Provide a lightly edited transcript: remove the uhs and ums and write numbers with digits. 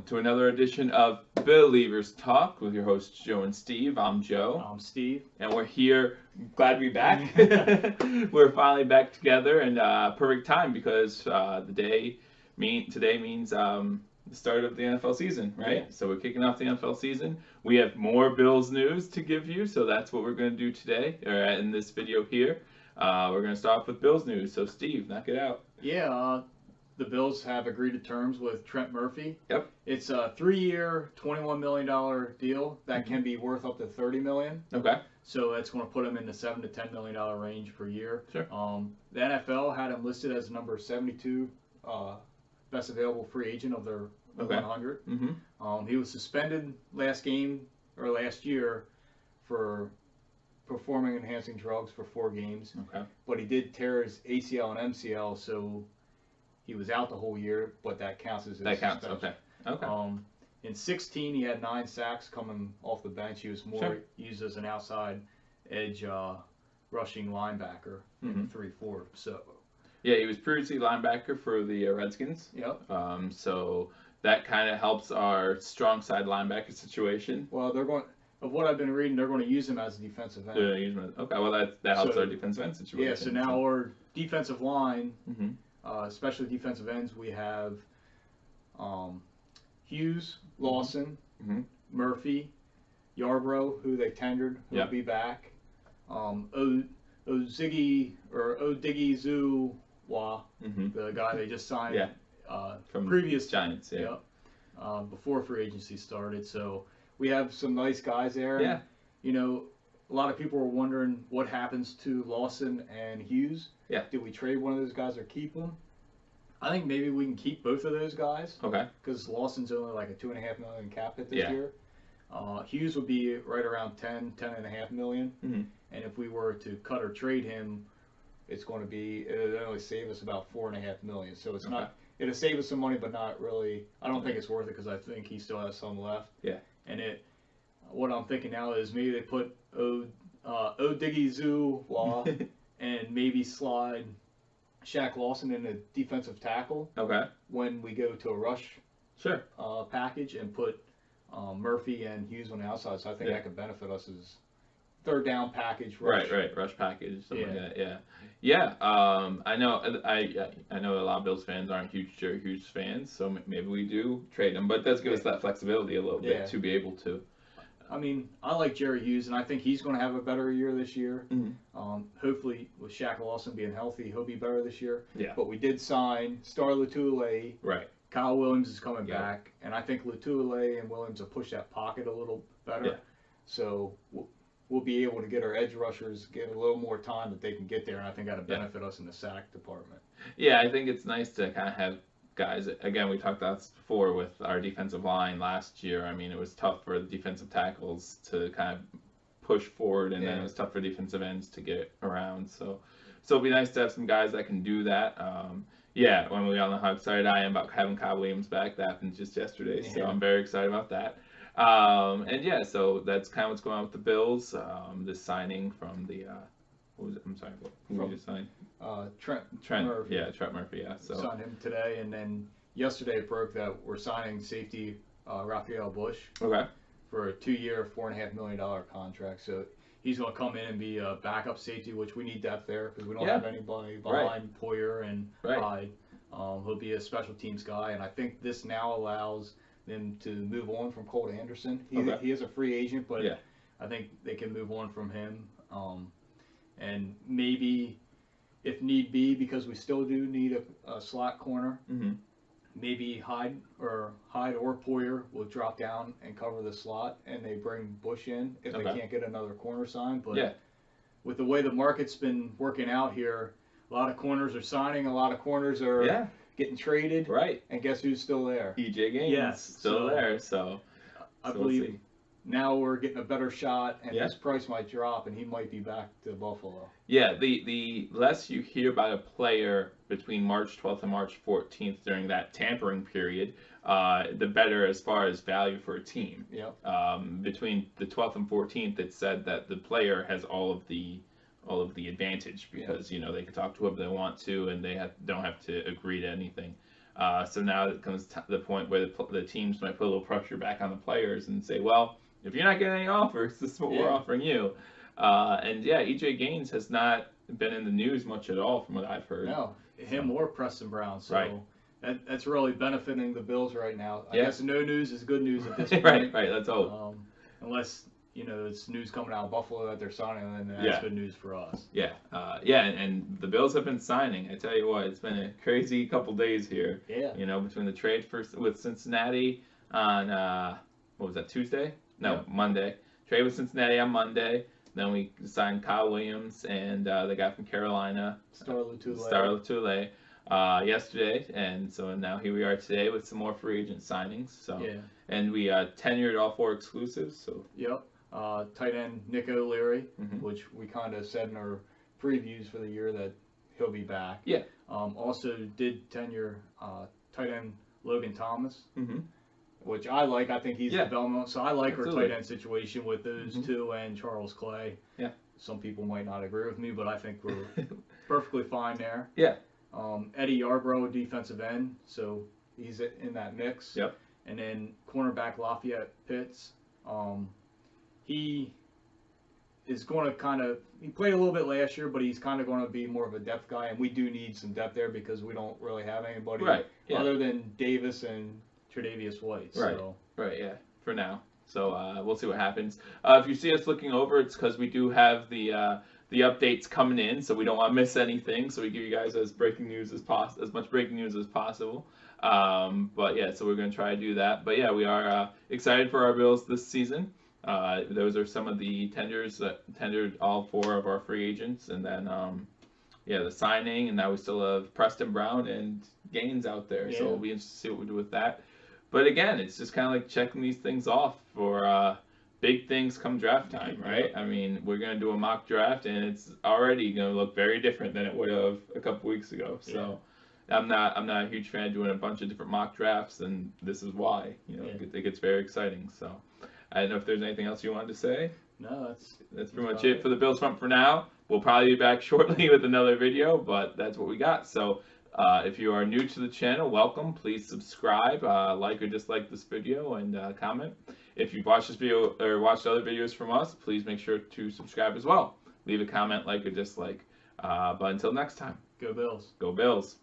welcome to another edition of Believers Talk with your hosts Joe and Steve. I'm Joe. I'm Steve. And we're here, glad to be back. We're finally back together, and perfect time because today means the start of the NFL season, right? Yeah. So we're kicking off the NFL season. We have more Bills news to give you, so that's what we're going to do today, or in this video here. We're going to start off with Bills news. So Steve, knock it out. Yeah, the Bills have agreed to terms with Trent Murphy. Yep. It's a 3-year, $21 million deal that can be worth up to $30 million. Okay. So that's going to put him in the $7 to $10 million range per year. Sure. The NFL had him listed as number 72 best available free agent of their 100. Mm-hmm. He was suspended last year for performing enhancing drugs for 4 games. Okay. But he did tear his ACL and MCL, so he was out the whole year, but that counts as his That suspension. counts, okay. In 2016, he had 9 sacks coming off the bench. He was more used as an outside edge rushing linebacker in 3-4. So. Yeah, he was previously linebacker for the Redskins. Yep. So that kind of helps our strong side linebacker situation. Well, of what I've been reading, they're going to use him as a defensive end. Okay, well that helps our defensive end situation. Yeah, so now our defensive line, especially defensive ends, we have Hughes, Lawson, Murphy, Yarbrough, who they tendered, who will be back. Odighizuwa, the guy they just signed from previous Giants, before free agency started. So we have some nice guys there. Yeah. And, a lot of people were wondering what happens to Lawson and Hughes. Yeah. Do we trade one of those guys or keep them? I think maybe we can keep both of those guys. Okay. Because Lawson's only like a $2.5 million cap hit this year. Hughes would be right around $10.5 million. And if we were to cut or trade him, it'll only save us about $4.5 million. So it's not. It'll save us some money, but not really. I don't think it's worth it because I think he still has some left. Yeah. And what I'm thinking now is maybe they put Odighizuwa and maybe slide Shaq Lawson in a defensive tackle. Okay. When we go to a rush. Sure. Package and put Murphy and Hughes on the outside. So I think that could benefit us as third down package. Rush. Right. Rush package. Something like that. Yeah. I know a lot of Bills fans aren't huge Jerry Hughes fans, so maybe we do trade him. But it does give us that flexibility a little bit to be able to. I mean, I like Jerry Hughes, and I think he's going to have a better year this year. Hopefully, with Shaq Lawson being healthy, he'll be better this year. Yeah. But we did sign Star Latulilae. Right. Kyle Williams is coming back, and I think Latulilae and Williams will push that pocket a little better. Yeah. So we'll be able to get our edge rushers get a little more time that they can get there, and I think that'll benefit us in the sack department. Yeah, I think it's nice to kind of have guys. Again, we talked about this before with our defensive line last year. I mean, it was tough for the defensive tackles to kind of push forward, and then it was tough for defensive ends to get around. So it'd be nice to have some guys that can do that. When we on the hot side, I am about having Kyle Williams back. That happened just yesterday, so I'm very excited about that. So that's kind of what's going on with the Bills. This signing from the who did you sign? Trent Murphy. Yeah, Trent Murphy. Yeah, so signed him today, and then yesterday it broke that we're signing safety Raphael Bush. Okay. For a 2-year, $4.5 million contract. So he's going to come in and be a backup safety, which we need depth there because we don't have anybody behind Poyer and Hyde. He'll be a special teams guy, and I think this now allows them to move on from Colt Anderson. He is a free agent, but I think they can move on from him. And maybe, if need be, because we still do need a slot corner, maybe Hyde or Poyer will drop down and cover the slot, and they bring Bush in if they can't get another corner signed. But with the way the market's been working out here, a lot of corners are signing, a lot of corners are getting traded. Right. And guess who's still there? EJ Gaines. Still there. So I believe now we're getting a better shot, and his price might drop, and he might be back to Buffalo. Yeah, the less you hear about a player between March 12th and March 14th during that tampering period, the better as far as value for a team. Between the 12th and 14th, it said that the player has all of the advantage because they can talk to whoever they want to, and they don't have to agree to anything. So now it comes to the point where the teams might put a little pressure back on the players and say, well, if you're not getting any offers, this is what we're offering you. And yeah, EJ Gaines has not been in the news much at all from what I've heard. No, him or Preston Brown. So right. That's really benefiting the Bills right now. I guess no news is good news at this point. right, let's hope. Unless, it's news coming out of Buffalo that they're signing, then that's good news for us. Yeah, and the Bills have been signing. I tell you what, it's been a crazy couple days here. Yeah. Between the trade with Cincinnati on, what was that, Tuesday? No, Monday. Trade with Cincinnati on Monday. Then we signed Kyle Williams and the guy from Carolina, Star Lotulelei, yesterday, and so now here we are today with some more free agent signings. So and we tenured all 4 exclusives. So tight end Nick O'Leary, which we kind of said in our previews for the year that he'll be back. Yeah. Also did tenure tight end Logan Thomas. Which I like. I think he's developmental. So I like our tight end situation with those two and Charles Clay. Yeah. Some people might not agree with me, but I think we're perfectly fine there. Yeah. Eddie Yarbrough, defensive end, so he's in that mix. Yep. And then cornerback Lafayette Pitts. He is going to he played a little bit last year, but he's kind of going to be more of a depth guy, and we do need some depth there because we don't really have anybody other than Davis and Tre'Davious White. So. Right, yeah, for now. So we'll see what happens. If you see us looking over, it's because we do have the updates coming in, so we don't want to miss anything. So we give you guys as much breaking news as possible. But yeah, so we're going to try to do that. But yeah, we are excited for our Bills this season. Those are some of the tenders that tendered all 4 of our free agents, and then the signing, and now we still have Preston Brown and Gaines out there. So we'll be interested to see what we do with that. But again, it's just kind of like checking these things off for big things come draft time, right? I mean, we're going to do a mock draft, and it's already going to look very different than it would have a couple weeks ago. So I'm not a huge fan of doing a bunch of different mock drafts, and this is why. It gets very exciting. So I don't know if there's anything else you wanted to say. No, that's pretty much it for the Bills front for now. We'll probably be back shortly with another video, but that's what we got. So if you are new to the channel, welcome. Please subscribe, like or dislike this video, and comment. If you've watched this video or watched other videos from us, please make sure to subscribe as well. Leave a comment, like or dislike. But until next time, go Bills. Go Bills.